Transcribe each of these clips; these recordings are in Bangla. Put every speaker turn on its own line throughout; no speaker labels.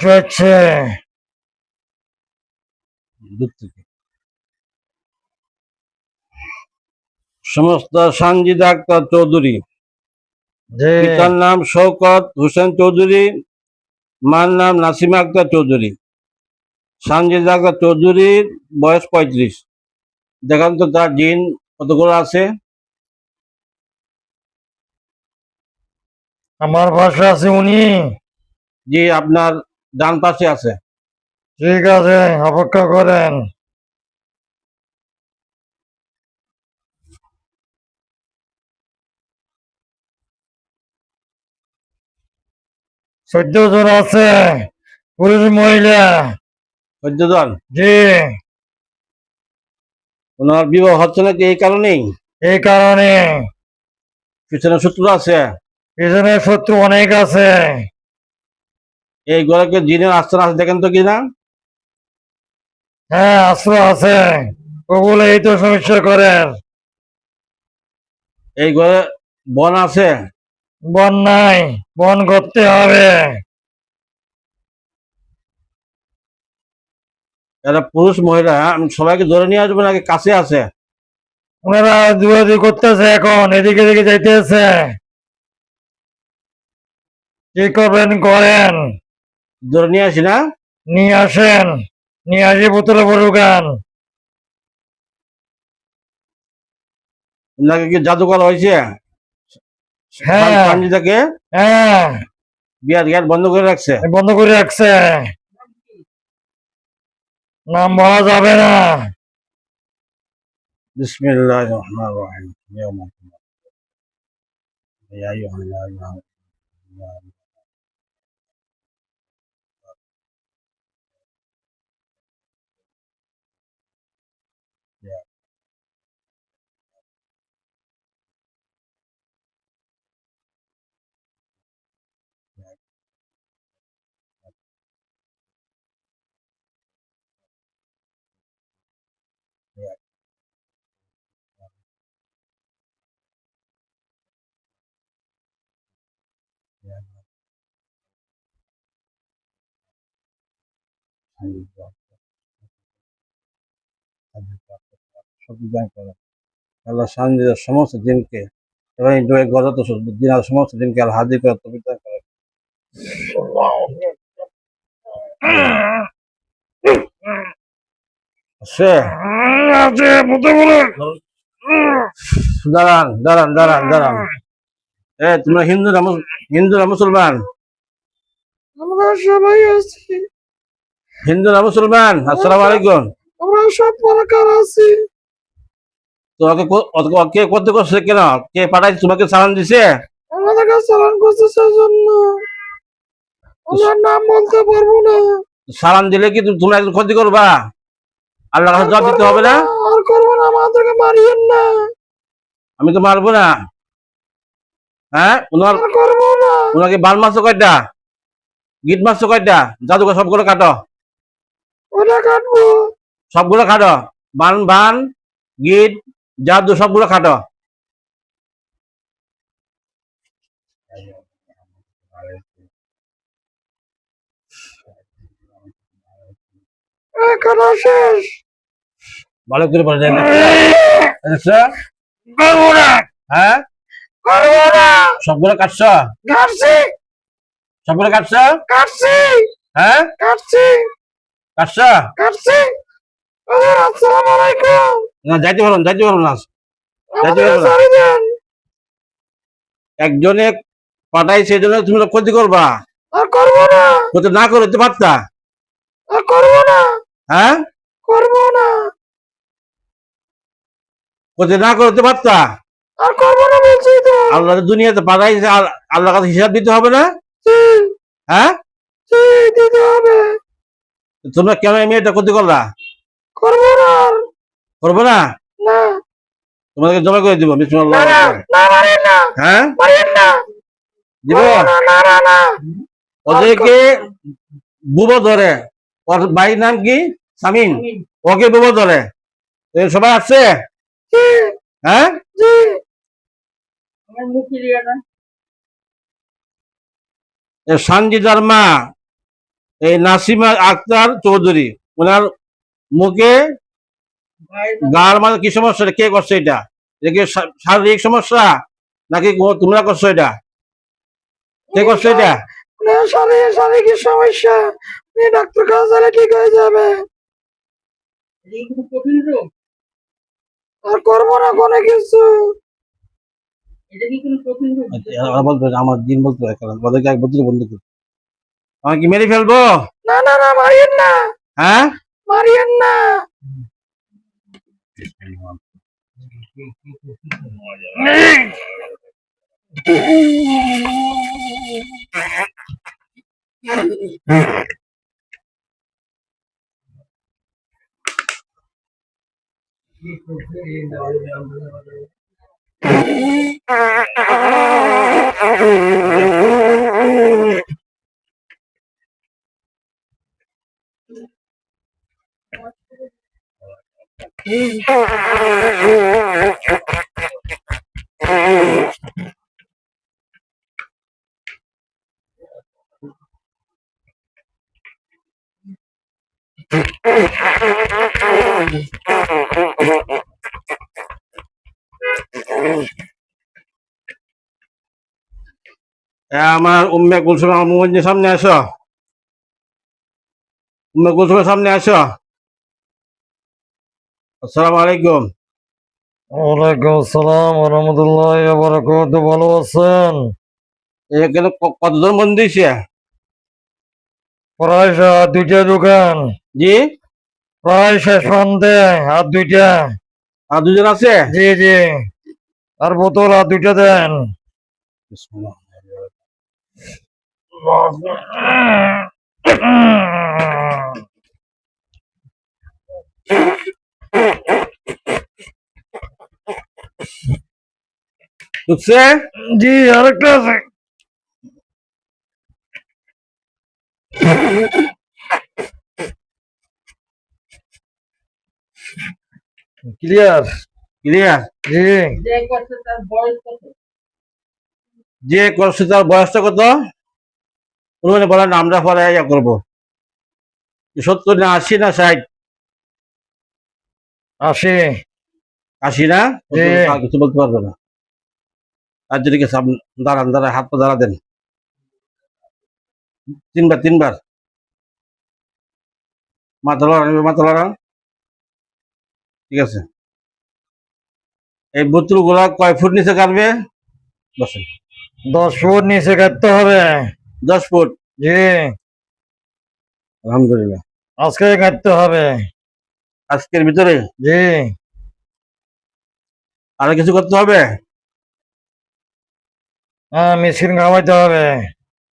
হচ্ছে
সমস্ত সানজিদা আক্তার চৌধুরী, পিতার নাম শওকত হোসেন চৌধুরী, মার নাম নাসিমা আক্তার চৌধুরী। সানজিদা আক্তার চৌধুরীর বয়স 35। দেখান তো তার জিন কতগুলো আছে।
আমার পাশে আছে উনি।
জি, আপনার ডান পাশে আছে।
ঠিক আছে, অপেক্ষা করেন। চোদ্দ জন আছে, পুরুষ মহিলা।
14 জন।
জি।
ওনার বিবাহ হচ্ছে নাকি এই কারণেই?
এই কারণে।
পিছনে শত্রু আছে?
পিছনে শত্রু অনেক আছে।
এই ঘরে জিনের আশ্রয় আছে দেখেন তো কিনা।
হ্যাঁ, আশ্রয় আছে, ওগুলো এই তো সমস্যা করেন।
এই ঘরে বন আছে?
বন নাই, বন করতে হবে।
এরা পুরুষ মহিলা, আমি সবাইকে ধরে নিয়ে আসবো নাকি কাছে আছে?
ওনারা দৌড়াদৌড়ি করতেছে, এখন এদিকে এদিকে যাইতেছে। কি করবেন করেন।
ধরে নিয়ে আসি না?
নিয়ে আসেন, নিয়ে আসি বোতলে ভরুগান।
নাকি কি জাদু করা হয়েছে?
হ্যাঁ
সানজিদাকে
হ্যাঁ,
বিয়ার গেট বন্ধ করে রাখছে।
বন্ধ করে রাখছে, নাম বলা যাবে না।
বিসমিল্লাহির রহমানির রহিম। ইয়া আইয়ুহান নাস আল্লাহ সানজিদার সমস্ত দিনকে এবং গত দিনের সমস্ত দিনকে আল্লাহ হাজির করে তৌফিক দান করেন। আছে
আছে, বলতে বলে।
দাঁড়ান দাঁড়ান দাঁড়ান দাঁড়ান। তোমরা হিন্দু না মুসলমান?
আমরা সবাই আছি।
হিন্দু না মুসলমান? আসসালামু আলাইকুম।
আমরা সব প্রকার আছি।
তোমাকে কে করতে করছে কেন? কে পাঠাইছে? তোমাকে সালাম দিছে?
আমাদেরকে চালান করছে সেজন্য আমরা নাম বলতে পারবো না।
সালাম দিলে কি তোমরা একজন ক্ষতি করবা? আল্লাহর কাছে জবাব দিতে হবে না?
আর করবো না, আমাদেরকে মারিয়েন না।
আমি তো মারবো না। হ্যাঁ,
করবো না।
ওনাকে বাল মারছো কয়টা? গিট মারছো কয়টা? জাদুঘর সবগুলো কাটো।
ওটা কাটবো।
সবগুলো কাটো। বান বান গিট জাদু সবগুলো কাটো।
কাটা শেষ।
ভালো করে বলে দেন।
করবো না।
হ্যাঁ,
করবো না।
সবগুলো কাটছ?
কাটছি।
সবগুলো কাটছ?
কাটছি।
হ্যাঁ,
কাটছি।
কাটছ?
কাটছি। আসসালামু আলাইকুম।
না, যাইতে পারো না, যাইতে পারো না, যাইতে
আমাদেরকে
পারো না।
ছাড়ি দেন।
একজনে পাঠাই সেজন্য তুমি ক্ষতি করবা?
আর করবো না।
ক্ষতি না করতে পারতা?
আর করবো না।
হ্যাঁ,
করবো না।
ক্ষতি না করতে পারতা?
আর করবো না বলছি তো।
আল্লাহ দুনিয়াতে পাঠাইছে, আল্লাহর কাছে হিসাব দিতে হবে না?
জি।
হ্যাঁ,
জি, দিতে হবে।
তোমরা কেন এই মেয়েটা ক্ষতি করলা?
করবো না।
করবো না?
না।
তোমাদেরকে জমা করে দিব। বিসমিল্লাহ।
না, না, মারেন না।
হ্যাঁ,
মারেন না।
দিব।
না, না, না, না।
ওদেরকে বুবো ধরে। ওর ভাইয়ের নাম কি? সামিন। ওকে বুবো ধরে। সবাই আসছে?
জি।
হ্যাঁ,
জি।
সানজিদার মা এই নাসিমা আক্তার চৌধুরী, ওনার মুখে গার মাঝে কি সমস্যা, কে করছে এটা? এটা কি শারীরিক সমস্যা নাকি তোমরা করছো এটা? কে করছে এটা?
শারীরিক সমস্যা, ডাক্তার কাছে গেলে ঠিক হয়ে যাবে। আর করবো না কোনো কিছু।
বলতো আমার দিন বলতে হয়, কারণ ওদেরকে এক বলতে বন্ধু করি, আমাকে কি মেরে ফেলবো?
না না না, মারিয়েন না,
হ্যাঁ,
মারিয়েন না।
আমার উম্মে কুলসুম, আমার মোবাইলের সামনে আসো, উম্মে কুলসুমের সামনে আসো। আসসালামু আলাইকুম।
ওয়ালাইকুম আসসালাম ওয়া রাহমাতুল্লাহি ওয়া বারাকাতুহু। ভালো আছেন?
এখানে কতজন বন্ধু দিয়েছে?
প্রায় দুইটা দোকান,
জি,
প্রায় শেষ প্রান্তে, আর দুইটা।
আর দুজন আছে।
জি জি, আর বোতল আর দুইটা দেন।
ঢুকছে?
জি, আরেকটা আছে। ক্লিয়ার?
ক্লিয়ার।
জি।
যে করছে তার বয়সটা কত? উনি বলেন আমরা পরে ইয়া করবো, 70 না 80 না 60?
80।
80 না?
জি।
আর কিছু বলতে পারবে না। আর যদি দাঁড়ান দাঁড়ান, হাত পা দাঁড়া দেন, তিনবার তিনবার মাথা লড়ান, মাথা লড়ান। ঠিক আছে। এই বোতল গুলা কয় ফুট নিচে কাটবে? বসেন।
10 ফুট নিচে কাটতে হবে।
10 ফুট।
জি,
আলহামদুলিল্লাহ।
আজকে কাটতে হবে।
আজকের ভিতরে?
জি।
আর কিছু করতে হবে?
হ্যাঁ, মেশিন খাওয়াইতে হবে।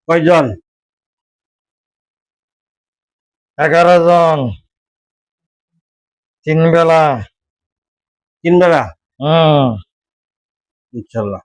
কয়জন?
11 জন, 3 বেলা।
3 বেলা?
হুম।
ইনশাল্লাহ।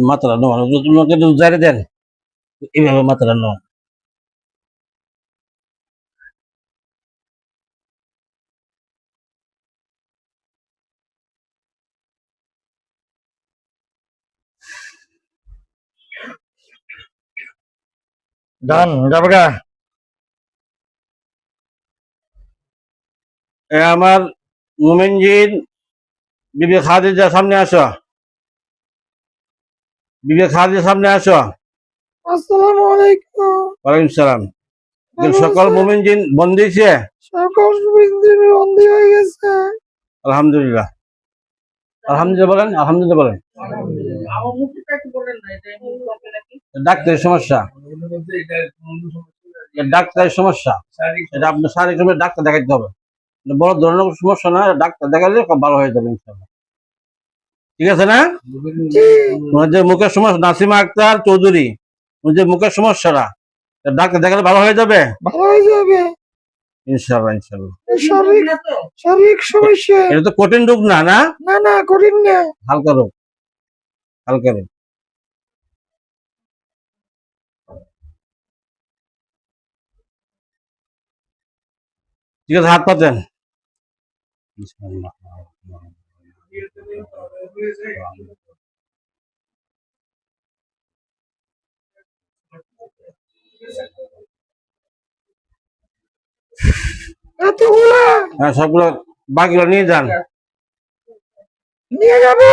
মাথাটা নোয়ান, তোমাকে জারি দেন, এইভাবে মাথাটা নোয়ান।
ডান, যাবে গা?
আমার মোমেনজির বিবে খাদিজা, সামনে আসো। বিবে খাদিজা, সামনে আসো।
আসসালামু আলাইকুম।
ওয়ালাইকুম সালাম।
ভালো
সকল
আছেন?
মোমেনজিন বন্দি হয়েছে?
সকল বিদ্যুৎ বন্ধ হয়ে গেছে।
আলহামদুলিল্লাহ। আলহামদুলিল্লাহ বলেন, আলহামদুলিল্লাহ বলেন। ডাক্তারের সমস্যা, ডাক্তারের সমস্যা, এটা আপনার শারীরিক সমস্যা, ডাক্তার দেখাইতে হবে। বড় ধরনের সমস্যা না, ডাক্তার দেখালে খুব ভালো হয়ে যাবে ইনশাল্লাহ। ঠিক আছে না? তোমার যে মুখের সমস্যা, নাসিমা আক্তার চৌধুরী, তোমার যে মুখের সমস্যাটা, ডাক্তার দেখালে ভালো হয়ে যাবে
ভালো হয়ে যাবে
ইনশাল্লাহ। ইনশাল্লাহ।
শারীরিক সমস্যা।
এটা তো কঠিন রোগ না, না
না না, কঠিন না।
হালকা রোগ, হালকা রোগ। ঠিক আছে, হাত পাতেন।
এতগুলা
হ্যাঁ সবগুলো বাকিগুলো নিয়ে যান।
নিয়ে যাবো?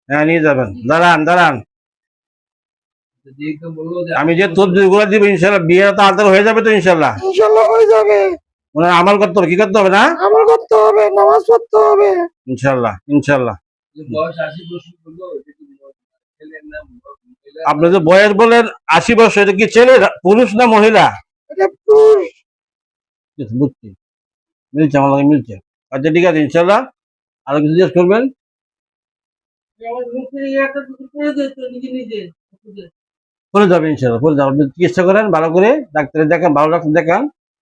হ্যাঁ নিয়ে যাবেন। দাঁড়ান দাঁড়ান, আমি যে তদবিরগুলো দিব ইনশাল্লাহ বিয়ে তাড়াতাড়ি হয়ে যাবে তো ইনশাল্লাহ।
ইনশাল্লাহ হয়ে যাবে।
মানে আমল করতে হবে, কি করতে হবে না?
আমল করতে হবে, নামাজ পড়তে হবে।
ইনশাল্লাহ ইনশাল্লাহ। আপনি যে বয়স বলেন 80 বছর, এটা কি ছেলে পুরুষ না মহিলা?
এটা পুরুষ।
বুঝছি, মিলছে, আমার লাগে মিলছে। আচ্ছা ঠিক আছে ইনশাল্লাহ। আর কিছু জিজ্ঞেস করবেন? করে যাবে ইনশাল্লাহ, করে যাবে। আপনি চিকিৎসা করেন ভালো করে, ডাক্তারে দেখান, ভালো ডাক্তার দেখান,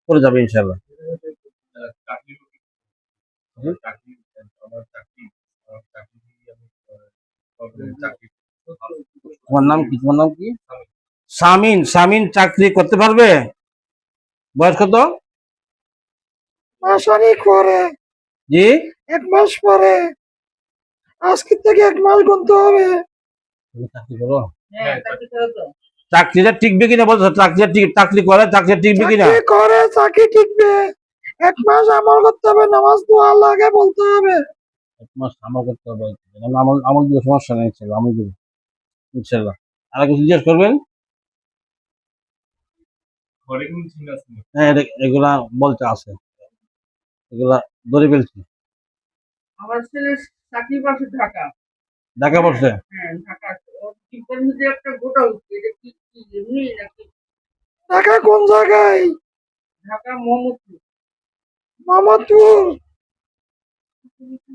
করে যাবে ইনশাল্লাহ। তোমার নাম কি? তোমার নাম কি? সামিন। সামিন চাকরি করতে পারবে? বয়স কত?
মাসানি পরে,
জি
1 মাস পরে। আজকে থেকে 1 মাস গুনতে হবে।
তুমি চাকরি করো? চাকরিটা টিকবে কিনা বলছো? চাকরিটা চাকরি করে, চাকরিটা টিকবে কিনা?
চাকরি করে, চাকরি টিকবে। 1 মাস আমল করতে হবে, নামাজ দোয়া লাগে বলতে হবে।
1 মাস আমল করতে হবে। আমল আমল দিলে সমস্যা নেই, ইনশাল্লাহ আমল দিব ইনশাল্লাহ। আর কিছু জিজ্ঞেস করবেন? হ্যাঁ এগুলা বলতে আছে, এগুলা ধরে ফেলছি।
আমার ছেলে চাকরি পাচ্ছে ঢাকা।
ঢাকা পড়ছে?
হ্যাঁ ঢাকা। ওর টিপের মধ্যে একটা গোটা উঠছে, এটা কি কি এমনি নাকি? ঢাকা কোন জায়গায়? ঢাকা মোহাম্মদপুর। মোহাম্মদপুর।